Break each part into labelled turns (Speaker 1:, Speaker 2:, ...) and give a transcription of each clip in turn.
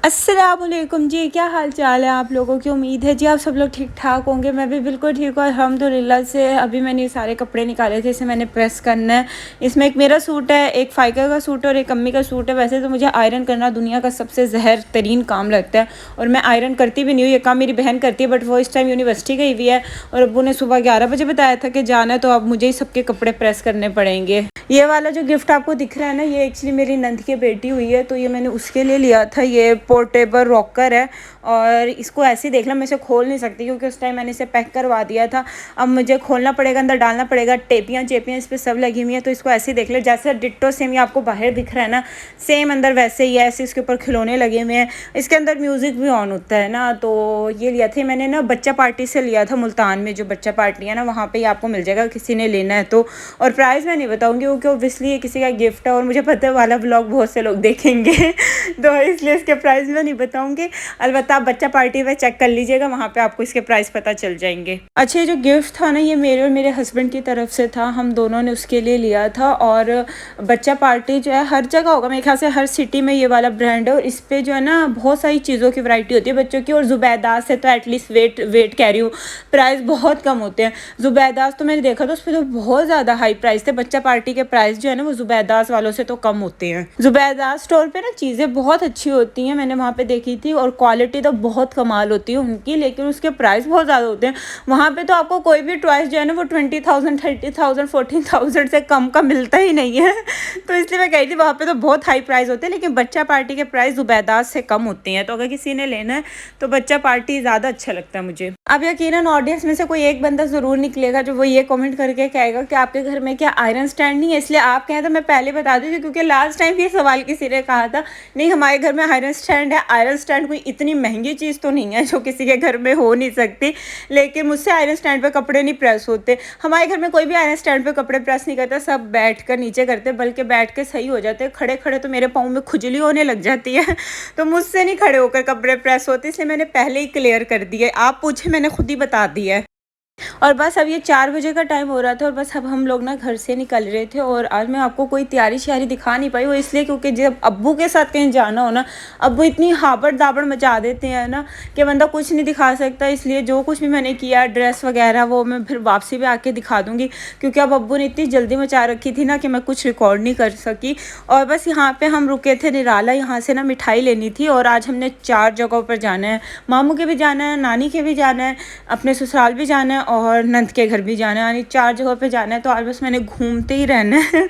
Speaker 1: अस्सलामुअलैकुम जी, क्या हाल चाल है आप लोगों की। उम्मीद है जी आप सब लोग ठीक ठाक होंगे। मैं भी बिल्कुल ठीक हूँ अल्हम्दुलिल्लाह से। अभी मैंने ये सारे कपड़े निकाले थे, इसे मैंने प्रेस करना है। इसमें एक मेरा सूट है, एक फ़ाइका का सूट है और एक अम्मी का सूट है। वैसे तो मुझे आयरन करना दुनिया का सबसे जहर तरीन काम लगता है और मैं आयरन करती भी नहीं हूँ, ये काम मेरी बहन करती है, बट वो इस टाइम यूनिवर्सिटी गई हुई है और अब्बू ने सुबह 11 बजे बताया था कि जाना है, तो अब मुझे ही सबके कपड़े प्रेस करने पड़ेंगे। ये वाला जो गिफ्ट आपको दिख रहा है ना, ये एक्चुअली मेरी नंद की बेटी हुई है, तो ये मैंने उसके लिए लिया था। ये पोर्टेबल रॉकर है और इसको ऐसे ही देख लो, मैं इसे खोल नहीं सकती क्योंकि उस टाइम मैंने इसे पैक करवा दिया था। अब मुझे खोलना पड़ेगा, अंदर डालना पड़ेगा, टेपियाँ चेपियाँ इस पर सब लगी हुई हैं। तो इसको ऐसे ही देख लो, जैसे डिट्टो सेम ये आपको बाहर दिख रहा है ना, सेम अंदर वैसे ही है। ऐसे इसके ऊपर खिलौने लगे हुए हैं, इसके अंदर म्यूज़िक भी ऑन होता है ना। तो ये लिया था मैंने ना, बच्चा पार्टी से लिया था। मुल्तान में जो बच्चा पार्टी है ना, वहाँ पर ही आपको मिल जाएगा, किसी ने लेना है तो। और प्राइस मैं नहीं बताऊँगी क्योंकि ओबियसली ये किसी का गिफ्ट है और मुझे पता है वाला ब्लॉग बहुत से लोग देखेंगे तो इसलिए इसके प्राइस मैं नहीं बताऊँगी। अलबत्ता आप बच्चा पार्टी में चेक कर लीजिएगा, वहाँ पे आपको इसके प्राइस पता चल जाएंगे। अच्छा, ये जो गिफ्ट था ना, ये मेरे और मेरे हस्बैंड की तरफ से था, हम दोनों ने उसके लिए लिया था। और बच्चा पार्टी जो है हर जगह होगा मेरे ख्याल से, हर सिटी में ये वाला ब्रांड है और इस पर जो है ना बहुत सारी चीज़ों की वैरायटी होती है बच्चों की। और ज़ुबैदास से तो एटलीस्ट वेट कह रही हूँ, प्राइस बहुत कम होते हैं। ज़ुबैदास तो मैंने देखा था, उस पर तो बहुत ज़्यादा हाई प्राइस थे। बच्चा पार्टी के प्राइस जो है ना वो ज़ुबैदास वालों से तो कम होते हैं। ज़ुबैदास स्टोर पे ना चीज़ें बहुत अच्छी होती हैं, मैंने वहाँ पे देखी थी, और क्वालिटी तो बहुत कमाल होती है उनकी, लेकिन उसके प्राइस बहुत ज़्यादा होते हैं। वहाँ पे तो आपको कोई भी टॉयस जो है ना वो 20,000 30,000 14,000 से कम का मिलता ही नहीं है तो इसलिए मैं कही थी वहाँ पे तो बहुत हाई प्राइस होते हैं, लेकिन बच्चा पार्टी के प्राइस ज़ुबैदास से कम होते हैं। तो अगर किसी ने लेना है तो बच्चा पार्टी ज़्यादा अच्छा लगता है मुझे। अब यकीनन ऑडियंस में से कोई एक बंदा ज़रूर निकलेगा जो वो ये कमेंट करके कहेगा कि आपके घर में क्या आयरन स्टैंड नहीं है। इसलिए आप कहें तो मैं पहले बता दी थी, क्योंकि लास्ट टाइम ये सवाल किसी ने कहा था, नहीं हमारे घर में आयरन स्टैंड है। आयरन स्टैंड कोई इतनी महंगी चीज़ तो नहीं है जो किसी के घर में हो नहीं सकती, लेकिन मुझसे आयरन स्टैंड पे कपड़े नहीं प्रेस होते। हमारे घर में कोई भी आयरन स्टैंड पे कपड़े प्रेस नहीं करता, सब बैठ कर नीचे करते, बल्कि बैठ के सही हो जाते। खड़े खड़े तो मेरे पाँव में खुजली होने लग जाती है तो मुझसे नहीं खड़े होकर कपड़े प्रेस होते, इसलिए मैंने पहले ही क्लियर कर दिए। आप पूछे, मैंने खुद ही बता दिया है। और बस अब ये 4 बजे का टाइम हो रहा था और बस अब हम लोग ना घर से निकल रहे थे। और आज मैं आपको कोई तैयारी श्यारी दिखा नहीं पाई, वो इसलिए क्योंकि जब अब्बू के साथ कहीं जाना हो ना, अब्बू इतनी हाबड़ दाबड़ मचा देते हैं ना कि बंदा कुछ नहीं दिखा सकता। इसलिए जो कुछ भी मैंने किया, ड्रेस वगैरह, वो मैं फिर वापसी पे आके दिखा दूँगी, क्योंकि अब अब्बू ने इतनी जल्दी मचा रखी थी ना कि मैं कुछ रिकॉर्ड नहीं कर सकी। और बस यहाँ पर हम रुके थे निराला, यहाँ से ना मिठाई लेनी थी। और आज हमने 4 जगहों पर जाना है, मामू के भी जाना है, नानी के भी जाना है, अपने ससुराल भी जाना है और नंद के घर भी जाना है, यानी 4 जगहों पे जाना है। तो आज बस मैंने घूमते ही रहना है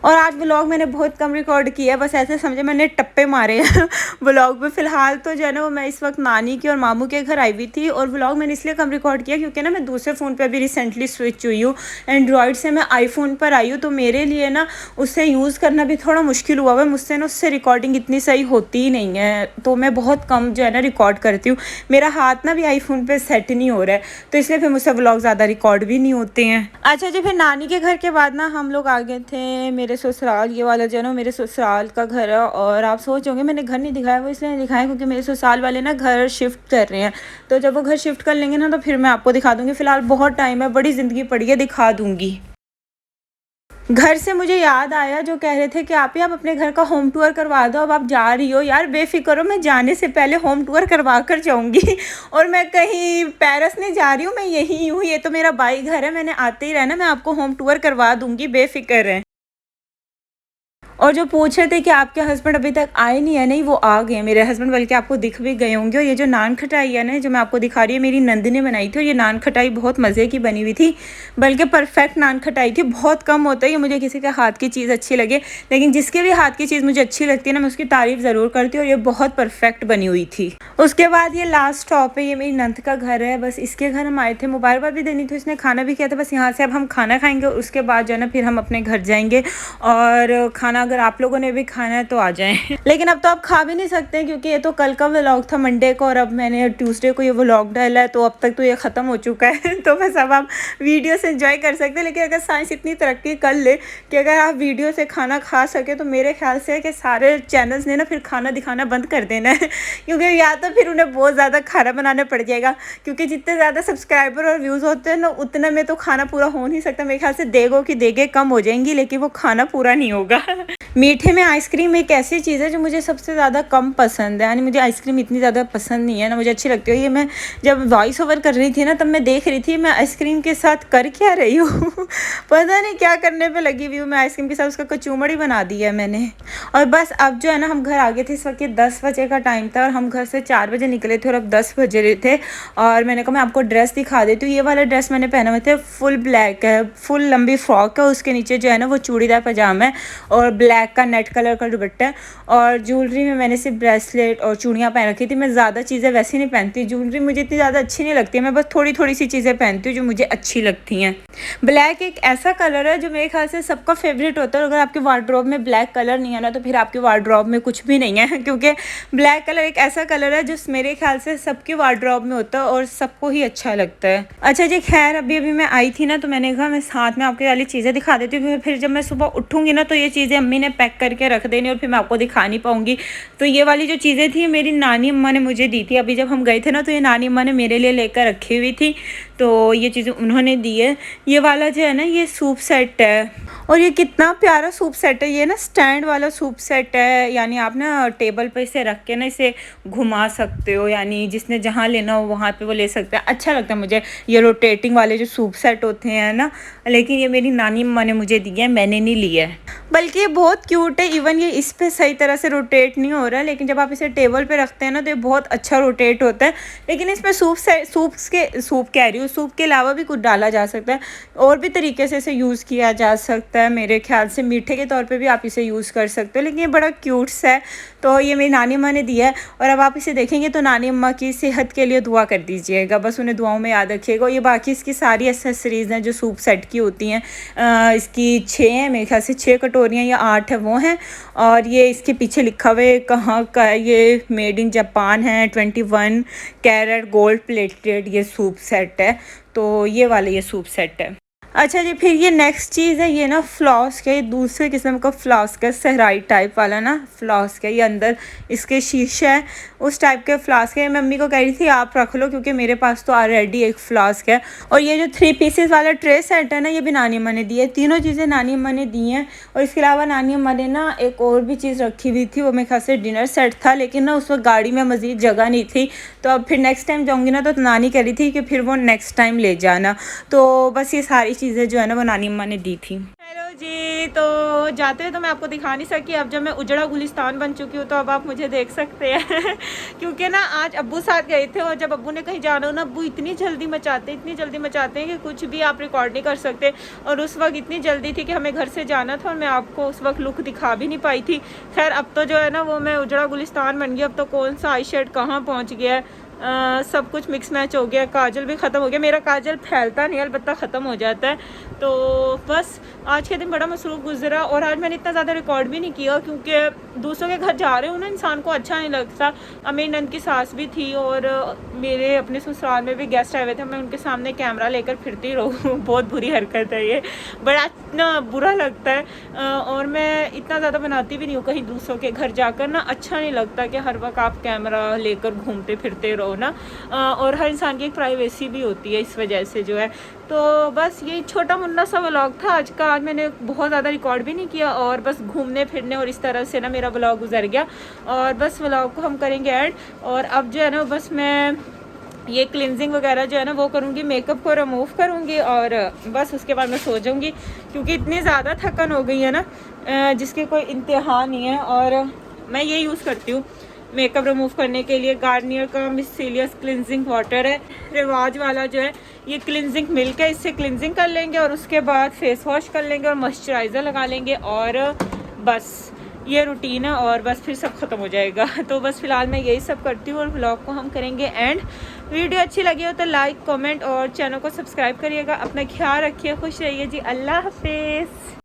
Speaker 1: और आज व्लॉग मैंने बहुत कम रिकॉर्ड किया है, बस ऐसे समझे मैंने टप्पे मारे हैं व्लॉग में। फ़िलहाल तो जो है ना वो मैं इस वक्त नानी के और मामू के घर आई हुई थी, और व्लॉग मैंने इसलिए कम रिकॉर्ड किया क्योंकि ना मैं दूसरे फ़ोन पे अभी रिसेंटली स्विच हुई हूँ। एंड्रॉयड से मैं आईफोन पर आई हूँ, तो मेरे लिए ना उससे यूज़ करना भी थोड़ा मुश्किल हुआ है। मुझसे ना उससे रिकॉर्डिंग इतनी सही होती ही नहीं है, तो मैं बहुत कम जो है ना रिकॉर्ड करती हूँ। मेरा हाथ ना भी आईफोन पर सेट नहीं हो रहा है, तो इसलिए फिर मुझसे व्लॉग ज़्यादा रिकॉर्ड भी नहीं होते हैं। अच्छा जी, फिर नानी के घर के बाद ना हम लोग आ गए थे मेरे ससुराल। ये वाला जो है ना मेरे ससुराल का घर है, और आप सोचोगे मैंने घर नहीं दिखाया, वो इसलिए नहीं दिखाया क्योंकि मेरे ससुराल वाले ना घर शिफ्ट कर रहे हैं। तो जब वो घर शिफ्ट कर लेंगे ना तो फिर मैं आपको दिखा दूँगी। फ़िलहाल बहुत टाइम है, बड़ी ज़िंदगी पड़ी है, दिखा दूँगी। घर से मुझे याद आया, जो कह रहे थे कि आप अपने घर का होम टूर करवा दो, अब आप जा रही हो। यार बेफिक्र हो, मैं जाने से पहले होम टूर करवा कर जाऊँगी और मैं कहीं पेरिस नहीं जा रही हूँ, मैं यहीं हूँ। ये तो मेरा बाई घर है, मैंने आते ही रहना, मैं आपको होम टूर करवा दूँगी, बेफिक्र है। और जो पूछ रहे थे कि आपके हस्बैंड अभी तक आए नहीं है, नहीं वो आ गए हैं मेरे हस्बैंड, बल्कि आपको दिख भी गए होंगे। और ये जो नान खटाई है ना जो मैं आपको दिखा रही हूँ, मेरी नंद ने बनाई थी और ये नान खटाई बहुत मज़े की बनी हुई थी, बल्कि परफेक्ट नान खटाई थी। बहुत कम होता है कि मुझे किसी के हाथ की चीज़ अच्छी लगे, लेकिन जिसके भी हाथ की चीज़ मुझे अच्छी लगती है ना मैं उसकी तारीफ़ ज़रूर करती हूँ, और ये बहुत परफेक्ट बनी हुई थी। उसके बाद ये लास्ट स्टॉप है, ये मेरी नंद का घर है। बस इसके घर हम आए थे, मुबारकबाद भी देनी थी, इसने खाना भी किया था। बस यहाँ से अब हम खाना खाएंगे, उसके बाद जो है ना फिर हम अपने घर जाएंगे। और खाना अगर आप लोगों ने भी खाना है तो आ जाएं। लेकिन अब तो आप खा भी नहीं सकते क्योंकि ये तो कल का व्लॉग था, मंडे को, और अब मैंने ट्यूसडे को ये व्लॉग डाला है, तो अब तक तो ये ख़त्म हो चुका है। तो बस अब आप वीडियो से एंजॉय कर सकते हैं। लेकिन अगर साइंस इतनी तरक्की कर ले कि अगर आप वीडियो से खाना खा सके, तो मेरे ख्याल से है कि सारे चैनल्स ने ना फिर खाना दिखाना बंद कर देना है। क्योंकि या तो फिर उन्हें बहुत ज़्यादा खाना बनाना पड़ जाएगा, क्योंकि जितने ज़्यादा सब्सक्राइबर और व्यूज़ होते हैं ना उतने में तो खाना पूरा हो नहीं सकता। मेरे ख्याल से देगों की देगे कम हो जाएंगी, लेकिन वो खाना पूरा नहीं होगा। मीठे में आइसक्रीम एक ऐसी चीज़ है जो मुझे सबसे ज़्यादा कम पसंद है, यानी मुझे आइसक्रीम इतनी ज़्यादा पसंद नहीं है ना, मुझे अच्छी लगती है। ये मैं जब वॉइस ओवर कर रही थी ना तब मैं देख रही थी मैं आइसक्रीम के साथ कर क्या रही हूँ। पता नहीं क्या करने पे लगी हुई हूँ मैं आइसक्रीम के साथ, उसका कचूमड़ ही बना दिया है मैंने। और बस अब जो है ना हम घर आ गए थे, इस वक्त 10 बजे का टाइम था और हम घर से 4 बजे निकले थे और अब 10 बजे रहे थे। और मैंने कहा मैं आपको ड्रेस दिखा देती हूँ। ये वाला ड्रेस मैंने पहना हुआ था, फुल ब्लैक है, फुल लंबी फ्रॉक है, उसके नीचे जो है ना वो चूड़ीदार पजामा है और ब्लैक का नेट कलर का दुपट्टा है। और ज्वेलरी में मैंने सिर्फ ब्रेसलेट और चूड़ियाँ पहन रखी थी। मैं ज़्यादा चीज़ें वैसे नहीं पहनती, ज्वेलरी मुझे इतनी ज़्यादा अच्छी नहीं लगती है, मैं बस थोड़ी थोड़ी सी चीज़ें पहनती हूँ जो मुझे अच्छी लगती हैं। ब्लैक एक ऐसा कलर है जो मेरे ख्याल से सबका फेवरेट होता है। अगर आपके वार्डरोब में ब्लैक कलर नहीं है ना तो फिर आपके वार्डरोब में कुछ भी नहीं है, क्योंकि ब्लैक कलर एक ऐसा कलर है जो मेरे ख्याल से सबके वार्डरोब में होता है और सबको ही अच्छा लगता है। अच्छा जी, खैर अभी मैं आई थी ना तो मैंने कहा मैं साथ में आपके वाली चीज़ें दिखा देती हूँ, फिर जब मैं सुबह उठूँगी ना तो ये चीज़ें अम्मी ने पैक करके रख देनी और फिर मैं आपको दिखा नहीं पाऊँगी। तो ये वाली जो चीज़ें थी मेरी नानी अम्मा ने मुझे दी थी। अभी जब हम गए थे ना तो ये नानी अम्मा ने मेरे लिए लेकर रखी हुई थी, तो ये चीज़ें उन्होंने दी है। ये वाला जो है ना ये सूप सेट है, और ये कितना प्यारा सूप सेट है। ये ना स्टैंड वाला सूप सेट है, यानी आप ना टेबल पे इसे रख के ना इसे घुमा सकते हो, यानी जिसने जहाँ लेना हो वहाँ पे वो ले सकते हैं। अच्छा लगता है मुझे ये रोटेटिंग वाले जो सूप सेट होते हैं ना, लेकिन ये मेरी नानी अम्मा ने मुझे दिया है, मैंने नहीं लिया है। बल्कि ये बहुत क्यूट है, इवन ये इस पर सही तरह से रोटेट नहीं हो रहा है, लेकिन जब आप इसे टेबल पे रखते हैं ना तो ये बहुत अच्छा रोटेट होता है। लेकिन इसमें सूप कह रही हूँ, सूप के अलावा भी कुछ डाला जा सकता है, और भी तरीके से इसे यूज़ किया जा सकता है। मेरे ख्याल से मीठे के तौर पे भी आप इसे यूज़ कर सकते हो, लेकिन ये बड़ा क्यूट सा है। तो ये मेरी नानी अम्मा ने दिया है, और अब आप इसे देखेंगे तो नानी अम्मा की सेहत के लिए दुआ कर दीजिएगा, बस उन्हें दुआओं में याद रखिएगा। ये बाकी इसकी सारी एसेसरीज़ हैं जो सूप सेट की होती हैं, इसकी 6 हैं मेरे ख्याल से, 6 कटोरियाँ या 8 है वो हैं। और ये इसके पीछे लिखा हुआ है कहाँ का है, ये मेड इन जापान है, 21 कैरेट गोल्ड प्लेटेड ये सूप सेट है। तो ये वाला ये सूप सेट है। अच्छा जी, फिर ये नेक्स्ट चीज़ है, ये ना फ्लास्क है, दूसरे किस्म का फ्लास्क है, सहराई टाइप वाला ना फ्लास्क है। ये अंदर इसके शीशे है, उस टाइप के फ्लास्क है। मम्मी को कह रही थी आप रख लो, क्योंकि मेरे पास तो ऑलरेडी एक फ्लास्क है। और ये जो 3 पीसेस वाला ट्रे सेट है ना, ये भी नानी अम्मा ने दी है। तीनों चीज़ें नानी अम्मा ने दी हैं। और इसके अलावा नानी अम्मा ने ना एक और भी चीज़ रखी हुई थी, वो मेरे ख्याल से डिनर सेट था, लेकिन ना उस वक्त गाड़ी में मज़ीद जगह नहीं थी। तो अब फिर नेक्स्ट टाइम जाऊँगी ना तो नानी कह रही थी कि फिर वो नेक्स्ट टाइम ले जाना। तो बस ये सारी चीज़ें जो है ना वो नानी अम्मा ने दी थी। हेलो जी, तो जाते हैं तो मैं आपको दिखा नहीं सकी। अब जब मैं उजड़ा गुलिस्तान बन चुकी हूँ तो अब आप मुझे देख सकते हैं। क्योंकि ना आज अब्बू साथ गए थे, और जब अब्बू ने कहीं जाना हो ना, अब्बू इतनी जल्दी मचाते हैं कि कुछ भी आप रिकॉर्ड नहीं कर सकते। और उस वक्त इतनी जल्दी थी कि हमें घर से जाना था और मैं आपको उस वक्त लुक दिखा भी नहीं पाई थी। खैर अब तो जो है ना वो मैं उजड़ा गुलिस्तान बन गया। अब तो कौन सा आई शेड कहाँ पहुँच गया है, सब कुछ मिक्स मैच हो गया। काजल भी ख़त्म हो गया, मेरा काजल फैलता नहीं अलबत्ता ख़त्म हो जाता है। तो बस आज के दिन बड़ा मसरूफ़ गुजरा, और आज मैंने इतना ज़्यादा रिकॉर्ड भी नहीं किया, क्योंकि दूसरों के घर जा रहे हो ना इंसान को अच्छा नहीं लगता। मेरी नंद की सास भी थी और मेरे अपने ससुराल में भी गेस्ट आए हुए थे, मैं उनके सामने कैमरा लेकर फिरती रहूँ। बहुत बुरी हरकत है ये, बड़ा इतना बुरा लगता है। और मैं इतना ज़्यादा बनाती भी नहीं हूँ कहीं दूसरों के घर जाकर ना, अच्छा नहीं लगता कि हर वक्त आप कैमरा लेकर घूमते फिरते रहो ना। और हर इंसान की एक प्राइवेसी भी होती है, इस वजह से जो है। तो बस ये छोटा मुन्ना सा व्लॉग था आज का। आज मैंने बहुत ज़्यादा रिकॉर्ड भी नहीं किया, और बस घूमने फिरने और इस तरह से ना मेरा व्लॉग गुजर गया। और बस व्लॉग को हम करेंगे ऐड, और अब जो है ना बस मैं ये क्लिनजिंग वगैरह जो है ना वो करूँगी, मेकअप को रिमूव करूँगी और बस उसके बाद मैं सो जाऊँगी, क्योंकि इतनी ज़्यादा थकन हो गई है ना जिसकी कोई इंतहा नहीं है। और मैं ये यूज़ करती हूँ मेकअप रिमूव करने के लिए, गार्नियर का मिसेलियस क्लिनजिंग वाटर है, रिवाज वाला जो है ये क्लिनजिंग मिल्क है, इससे क्लिनजिंग कर लेंगे और उसके बाद फेस वॉश कर लेंगे और मॉइस्चराइज़र लगा लेंगे और बस ये रूटीन है और बस फिर सब ख़त्म हो जाएगा। तो बस फ़िलहाल मैं यही सब करती हूँ और व्लॉग को हम करेंगे एंड। वीडियो अच्छी लगी हो तो लाइक कमेंट और चैनल को सब्सक्राइब करिएगा। अपना ख्याल रखिए, खुश रहिए जी। अल्लाह हाफिज़।